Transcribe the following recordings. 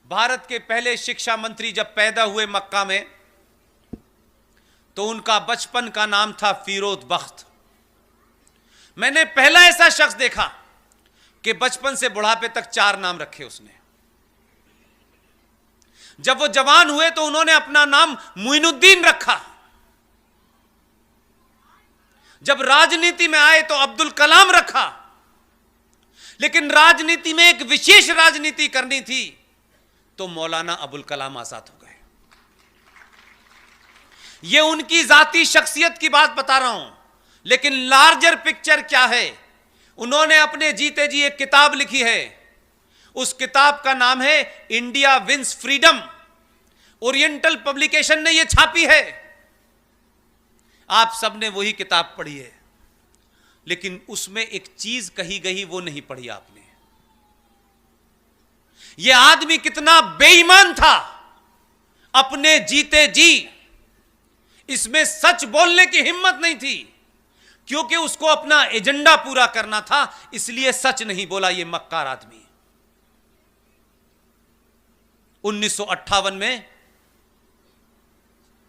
भारत के पहले शिक्षा मंत्री जब पैदा हुए मक्का में, तो उनका बचपन का नाम था फिरोज बख्त। मैंने पहला ऐसा शख्स देखा कि बचपन से बुढ़ापे तक 4 नाम रखे उसने। जब वो जवान हुए तो उन्होंने अपना नाम मुइनुद्दीन रखा। जब राजनीति में आए तो अब्दुल कलाम रखा। लेकिन राजनीति में एक विशेष राजनीति करनी थी तो मौलाना अबुल कलाम आजाद हो गए। ये उनकी जाती शख्सियत की बात बता रहा हूं, लेकिन लार्जर पिक्चर क्या है, उन्होंने अपने जीते जी एक किताब लिखी है। उस किताब का नाम है India wins freedom. Oriental publication ने यह छापी है। आप सबने वही किताब पढ़ी है, लेकिन उसमें एक चीज कही गई वो नहीं पढ़ी आपने। यह आदमी कितना बेईमान था, अपने जीते जी इसमें सच बोलने की हिम्मत नहीं थी, क्योंकि उसको अपना एजेंडा पूरा करना था, इसलिए सच नहीं बोला। यह मक्कार आदमी 1958 में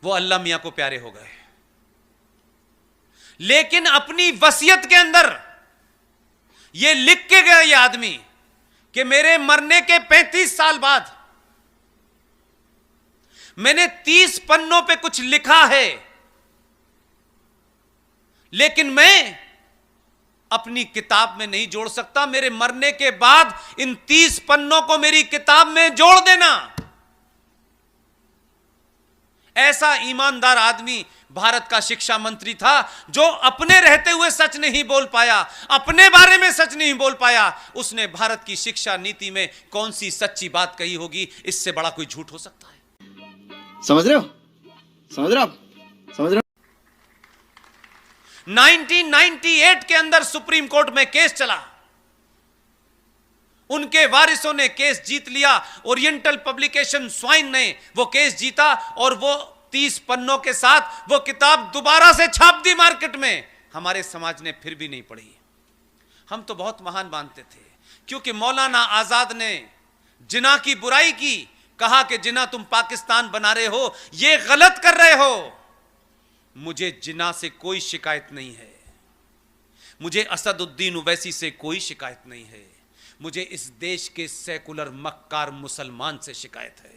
वो अल्लाह मियां को प्यारे हो गए, लेकिन अपनी वसीयत के अंदर यह लिख के गया यह आदमी कि मेरे मरने के 35 साल बाद मैंने 30 पन्नों पे कुछ लिखा है, लेकिन मैं अपनी किताब में नहीं जोड़ सकता। मेरे मरने के बाद इन 30 पन्नों को मेरी किताब में जोड़ देना। ऐसा ईमानदार आदमी भारत का शिक्षा मंत्री था, जो अपने रहते हुए सच नहीं बोल पाया, अपने बारे में सच नहीं बोल पाया। उसने भारत की शिक्षा नीति में कौन सी सच्ची बात कही होगी, इससे बड़ा कोई झूठ हो सकता है? समझ रहे हो? समझ रहे हो आप? समझ रहे हो? 1998 के अंदर सुप्रीम कोर्ट में केस चला, उनके वारिसों ने केस जीत लिया। ओरिएंटल पब्लिकेशन स्वाइन ने वो केस जीता और वो 30 पन्नों के साथ वो किताब दोबारा से छाप दी मार्केट में। हमारे समाज ने फिर भी नहीं पढ़ी। हम तो बहुत महान मानते थे, क्योंकि मौलाना आजाद ने जिना की बुराई की, कहा कि जिना तुम पाकिस्तान बना रहे हो, ये गलत कर रहे हो। मुझे जिना से कोई शिकायत नहीं है, मुझे असदुद्दीन ओवैसी से कोई शिकायत नहीं है, मुझे इस देश के सेकुलर मक्कार मुसलमान से शिकायत है।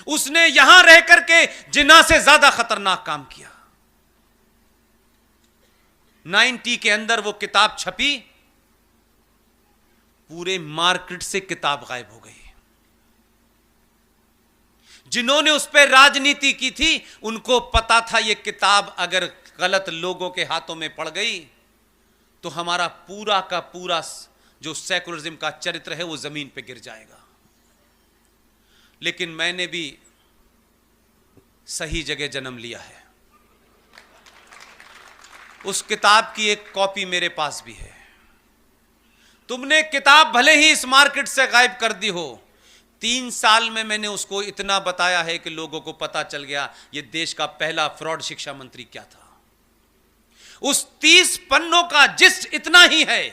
उसने यहां रह करके जिना से ज्यादा खतरनाक काम किया। 90 के अंदर वो किताब छपी, पूरे मार्केट से किताब गायब हो गई। जिन्होंने उस पर राजनीति की थी उनको पता था ये किताब अगर गलत लोगों के हाथों में पड़ गई तो हमारा पूरा का पूरा जो सेकुलरिज्म का चरित्र है वो जमीन पे गिर जाएगा। लेकिन मैंने भी सही जगह जन्म लिया है। उस किताब की एक कॉपी मेरे पास भी है। तुमने किताब भले ही इस मार्केट से गायब कर दी हो, 3 साल में मैंने उसको इतना बताया है कि लोगों को पता चल गया ये देश का पहला फ्रॉड शिक्षा मंत्री क्या था। उस 30 पन्नों का जिस्ट इतना ही है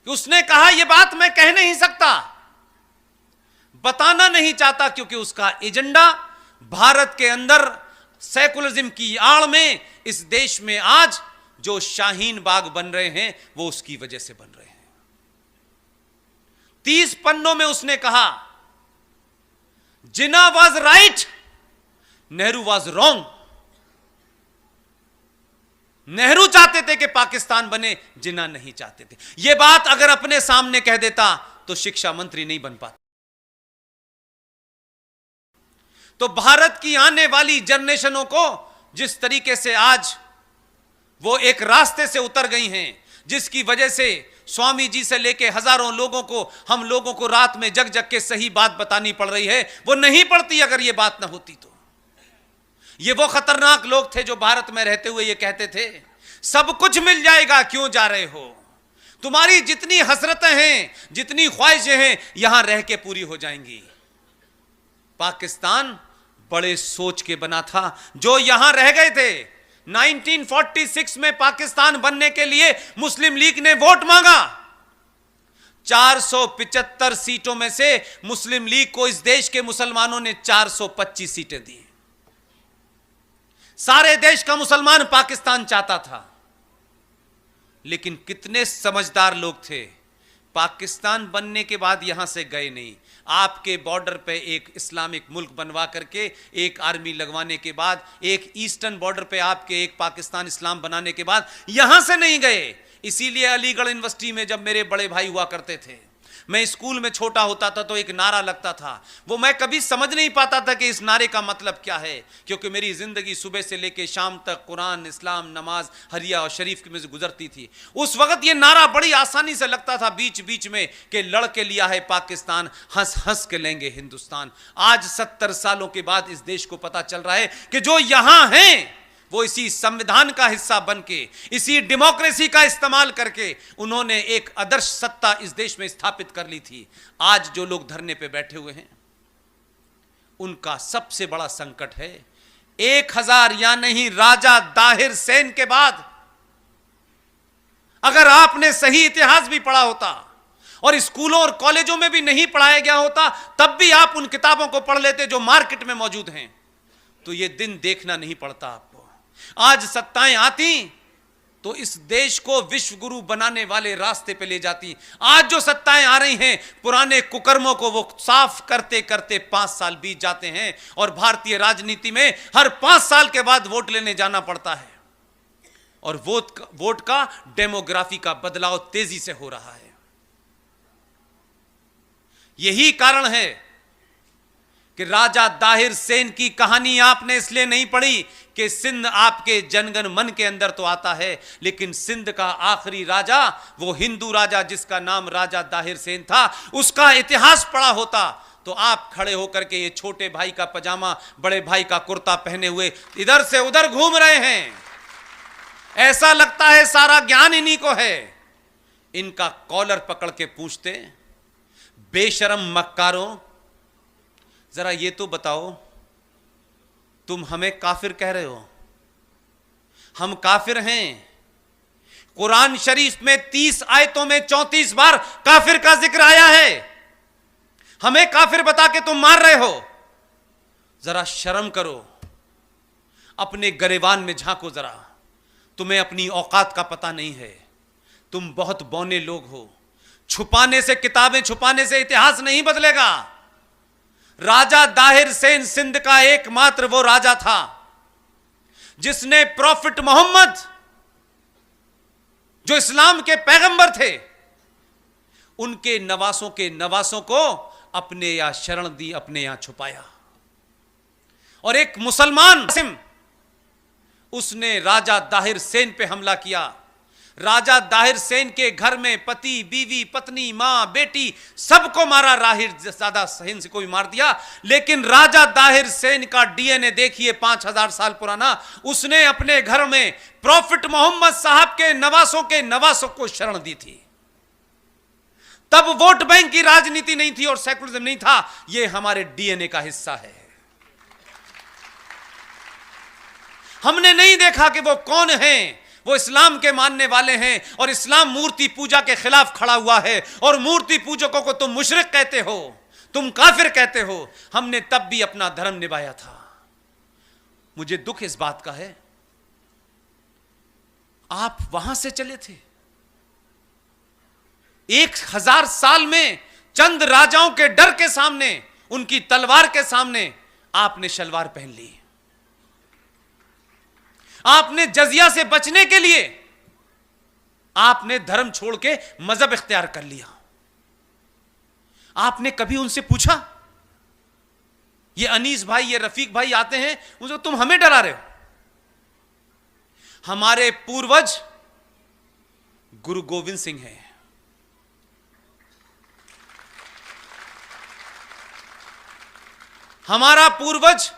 कि उसने कहा यह बात मैं कह नहीं सकता, बताना नहीं चाहता, क्योंकि उसका एजेंडा भारत के अंदर सेकुलरिज्म की आड़ में इस देश में आज जो शाहीन बाग बन रहे हैं वो उसकी वजह से बन रहे हैं। 30 पन्नों में उसने कहा Jinnah was right, Nehru was wrong. Nehru चाहते थे कि पाकिस्तान बने, जिना नहीं चाहते थे। यह बात अगर अपने सामने कह देता तो शिक्षा मंत्री नहीं बन पाता। तो भारत की आने वाली जनरेशनों को जिस तरीके से आज वो एक रास्ते से उतर गई हैं, जिसकी वजह से स्वामी जी से लेके हजारों लोगों को, हम लोगों को रात में जग जग के सही बात बतानी पड़ रही है, वो नहीं पड़ती अगर ये बात ना होती तो। ये वो खतरनाक लोग थे जो भारत में रहते हुए ये कहते थे सब कुछ मिल जाएगा, क्यों जा रहे हो, तुम्हारी जितनी हसरतें हैं, जितनी ख्वाहिशें हैं, यहां रह के पूरी हो जाएंगी। पाकिस्तान बड़े सोच के बना था जो यहां रह गए थे। 1946 में पाकिस्तान बनने के लिए मुस्लिम लीग ने वोट मांगा 475 सीटों में से मुस्लिम लीग को इस देश के मुसलमानों ने 425 सीटें दी। सारे देश का मुसलमान पाकिस्तान चाहता था, लेकिन कितने समझदार लोग थे, पाकिस्तान बनने के बाद यहां से गए नहीं। आपके बॉर्डर पे एक इस्लामिक मुल्क बनवा करके एक आर्मी लगवाने के बाद, एक ईस्टर्न बॉर्डर पे आपके एक पाकिस्तान इस्लाम बनाने के बाद यहां से नहीं गए। इसीलिए अलीगढ़ यूनिवर्सिटी में जब मेरे बड़े भाई हुआ करते थे, मैं स्कूल में छोटा होता था तो एक नारा लगता था, वो मैं कभी समझ नहीं पाता था कि इस नारे का मतलब क्या है, क्योंकि मेरी जिंदगी सुबह से लेकर शाम तक कुरान, इस्लाम, नमाज, हरिया और शरीफ में से गुजरती थी। उस वक्त ये नारा बड़ी आसानी से लगता था बीच बीच में कि लड़ के लिया है पाकिस्तान, हंस हंस के लेंगे हिंदुस्तान। आज 70 सालों के बाद इस देश को पता चल रहा है कि जो यहां हैं वो इसी संविधान का हिस्सा बनके, इसी डेमोक्रेसी का इस्तेमाल करके उन्होंने एक आदर्श सत्ता इस देश में स्थापित कर ली थी। आज जो लोग धरने पे बैठे हुए हैं, उनका सबसे बड़ा संकट है 1000 या नहीं राजा दाहिर सेन के बाद अगर आपने सही इतिहास भी पढ़ा होता और स्कूलों और कॉलेजों में भी नहीं पढ़ाया गया होता, तब भी आप उन किताबों को पढ़ लेते जो मार्केट में मौजूद हैं, तो यह दिन देखना नहीं पड़ता आपको। आज सत्ताएं आती तो इस देश को विश्व गुरु बनाने वाले रास्ते पे ले जाती। आज जो सत्ताएं आ रही हैं, पुराने कुकर्मों को वो साफ करते करते 5 साल बीत जाते हैं और भारतीय राजनीति में हर 5 साल के बाद वोट लेने जाना पड़ता है और वोट का डेमोग्राफी का बदलाव तेजी से हो रहा है। यही कारण है कि राजा दाहिर सेन की कहानी आपने इसलिए नहीं पढ़ी कि सिंध आपके जनगण मन के अंदर तो आता है, लेकिन सिंध का आखिरी राजा, वो हिंदू राजा जिसका नाम राजा दाहिर सेन था, उसका इतिहास पढ़ा होता तो आप खड़े होकर के ये छोटे भाई का पजामा, बड़े भाई का कुर्ता पहने हुए इधर से उधर घूम रहे हैं। ऐसा लगता है सारा ज्ञान इन्हीं को है। इनका कॉलर पकड़ के पूछते, बेशरम मक्कारों, जरा ये तो बताओ, तुम हमें काफिर कह रहे हो? हम काफिर हैं। कुरान शरीफ में 30 आयतों में 34 बार काफिर का जिक्र आया है। हमें काफिर बता के तुम मार रहे हो। जरा शर्म करो, अपने गरेबान में झांको जरा। तुम्हें अपनी औकात का पता नहीं है। तुम बहुत बौने लोग हो। छुपाने से, किताबें छुपाने से इतिहास नहीं बदलेगा। राजा दाहिर सेन सिंध का एकमात्र वो राजा था जिसने प्रॉफिट मोहम्मद, जो इस्लाम के पैगंबर थे, उनके नवासों के नवासों को अपने यहां शरण दी, अपने यहां छुपाया। और एक मुसलमान उसने राजा दाहिर सेन पे हमला किया। राजा दाहिर सेन के घर में पति, बीवी, पत्नी, मां, बेटी सबको मारा। राहिर ज्यादा हिंद को भी मार दिया। लेकिन राजा दाहिर सेन का डीएनए देखिए 5000 साल पुराना। उसने अपने घर में प्रॉफिट मोहम्मद साहब के नवासों को शरण दी थी। तब वोट बैंक की राजनीति नहीं थी और सेकुलरिज्म नहीं था। यह हमारे डीएनए का हिस्सा है। हमने नहीं देखा कि वो कौन हैं। वो इस्लाम के मानने वाले हैं और इस्लाम मूर्ति पूजा के खिलाफ खड़ा हुआ है और मूर्ति पूजकों को तुम मुशरिक कहते हो, तुम काफिर कहते हो। हमने तब भी अपना धर्म निभाया था। मुझे दुख इस बात का है, आप वहां से चले थे। 1000 साल में चंद राजाओं के डर के सामने, उनकी तलवार के सामने आपने शलवार पहन ली। आपने जजिया से बचने के लिए आपने धर्म छोड़ के मजहब इख्तियार कर लिया। आपने कभी उनसे पूछा? ये अनीस भाई, ये रफीक भाई आते हैं, उनसे तुम हमें डरा रहे हो? हमारे पूर्वज गुरु गोविंद सिंह हैं। हमारा पूर्वज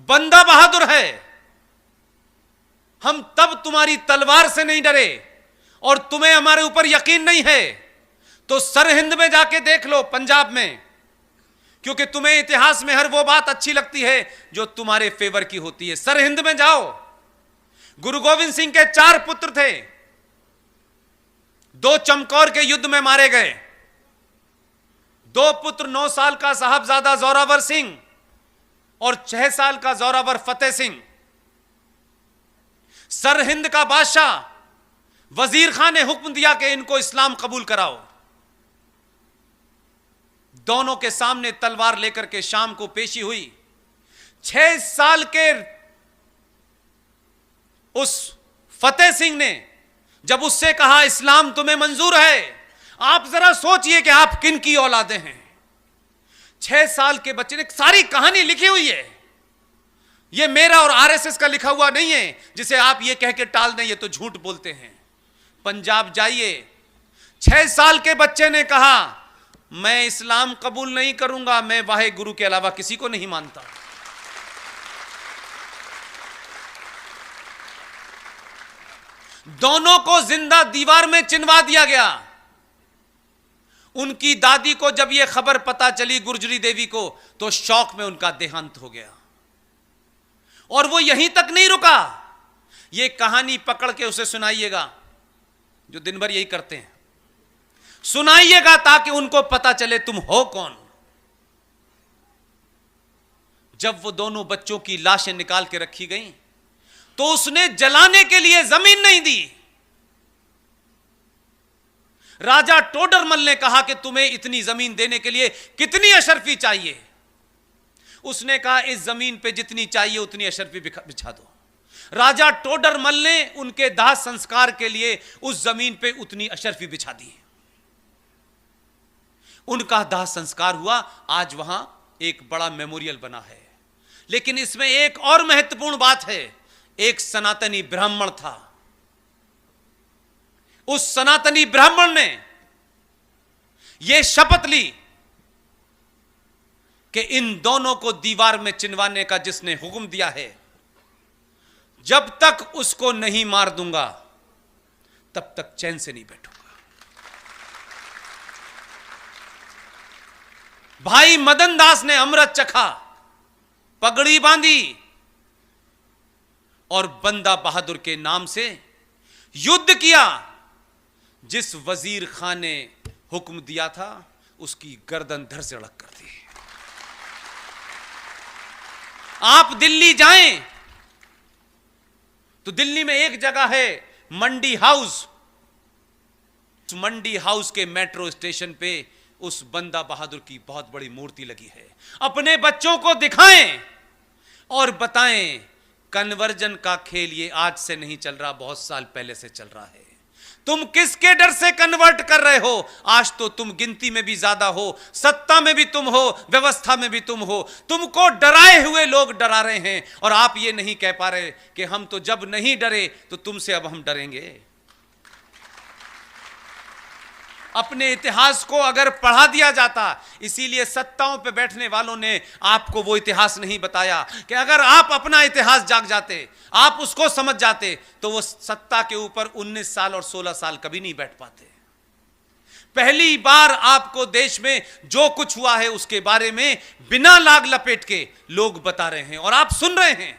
बंदा बहादुर है। हम तब तुम्हारी तलवार से नहीं डरे और तुम्हें हमारे ऊपर यकीन नहीं है तो सरहिंद में जाके देख लो, पंजाब में, क्योंकि तुम्हें इतिहास में हर वो बात अच्छी लगती है जो तुम्हारे फेवर की होती है। सरहिंद में जाओ, गुरु गोविंद सिंह के 4 पुत्र थे, 2 चमकौर के युद्ध में मारे गए। दो पुत्र 9 साल का साहबजादा जोरावर सिंह और 6 साल का जोरावर फतेह सिंह, सरहिंद का बादशाह वजीर खान ने हुक्म दिया कि इनको इस्लाम कबूल कराओ। दोनों के सामने तलवार लेकर के शाम को पेशी हुई। 6 साल के उस फतेह सिंह ने जब उससे कहा इस्लाम तुम्हें मंजूर है, आप जरा सोचिए कि आप किन की औलादे हैं। 6 साल के बच्चे ने सारी कहानी लिखी हुई है। यह मेरा और आरएसएस का लिखा हुआ नहीं है जिसे आप ये कह के टाल दें ये तो झूठ बोलते हैं। पंजाब जाइए, 6 साल के बच्चे ने कहा मैं इस्लाम कबूल नहीं करूंगा, मैं वाहे गुरु के अलावा किसी को नहीं मानता। दोनों को जिंदा दीवार में चिनवा दिया गया। उनकी दादी को जब यह खबर पता चली गुर्जरी देवी को, तो शौक में उनका देहांत हो गया। और वो यहीं तक नहीं रुका, यह कहानी पकड़ के उसे सुनाइएगा, जो दिन भर यही करते हैं, सुनाइएगा ताकि उनको पता चले तुम हो कौन। जब वो दोनों बच्चों की लाशें निकाल के रखी गईं, तो उसने जलाने के लिए जमीन नहीं दी। राजा टोडरमल ने कहा कि तुम्हें इतनी जमीन देने के लिए कितनी अशरफी चाहिए। उसने कहा इस जमीन पे जितनी चाहिए उतनी अशरफी बिछा दो। राजा टोडरमल ने उनके दाह संस्कार के लिए उस जमीन पे उतनी अशरफी बिछा दी। उनका दाह संस्कार हुआ। आज वहां एक बड़ा मेमोरियल बना है। लेकिन इसमें एक और महत्वपूर्ण बात है। एक सनातनी ब्राह्मण था। उस सनातनी ब्राह्मण ने यह शपथ ली कि इन दोनों को दीवार में चिनवाने का जिसने हुक्म दिया है, जब तक उसको नहीं मार दूंगा तब तक चैन से नहीं बैठूंगा। भाई मदन दास ने अमृत चखा, पगड़ी बांधी और बंदा बहादुर के नाम से युद्ध किया। जिस वजीर खान ने हुक्म दिया था उसकी गर्दन धड़ से अड़क कर दी। आप दिल्ली जाएं तो दिल्ली में एक जगह है मंडी हाउस। मंडी हाउस के मेट्रो स्टेशन पे उस बंदा बहादुर की बहुत बड़ी मूर्ति लगी है। अपने बच्चों को दिखाएं और बताएं कन्वर्जन का खेल ये आज से नहीं चल रहा, बहुत साल पहले से चल रहा है। तुम किसके डर से कन्वर्ट कर रहे हो? आज तो तुम गिनती में भी ज्यादा हो, सत्ता में भी तुम हो, व्यवस्था में भी तुम हो। तुमको डराए हुए लोग डरा रहे हैं और आप ये नहीं कह पा रहे कि हम तो जब नहीं डरे तो तुमसे अब हम डरेंगे। अपने इतिहास को अगर पढ़ा दिया जाता, इसीलिए सत्ताओं पे बैठने वालों ने आपको वो इतिहास नहीं बताया कि अगर आप अपना इतिहास जाग जाते, आप उसको समझ जाते, तो वो सत्ता के ऊपर 19 साल और 16 साल कभी नहीं बैठ पाते। पहली बार आपको देश में जो कुछ हुआ है उसके बारे में बिना लाग लपेट के लोग बता रहे हैं और आप सुन रहे हैं।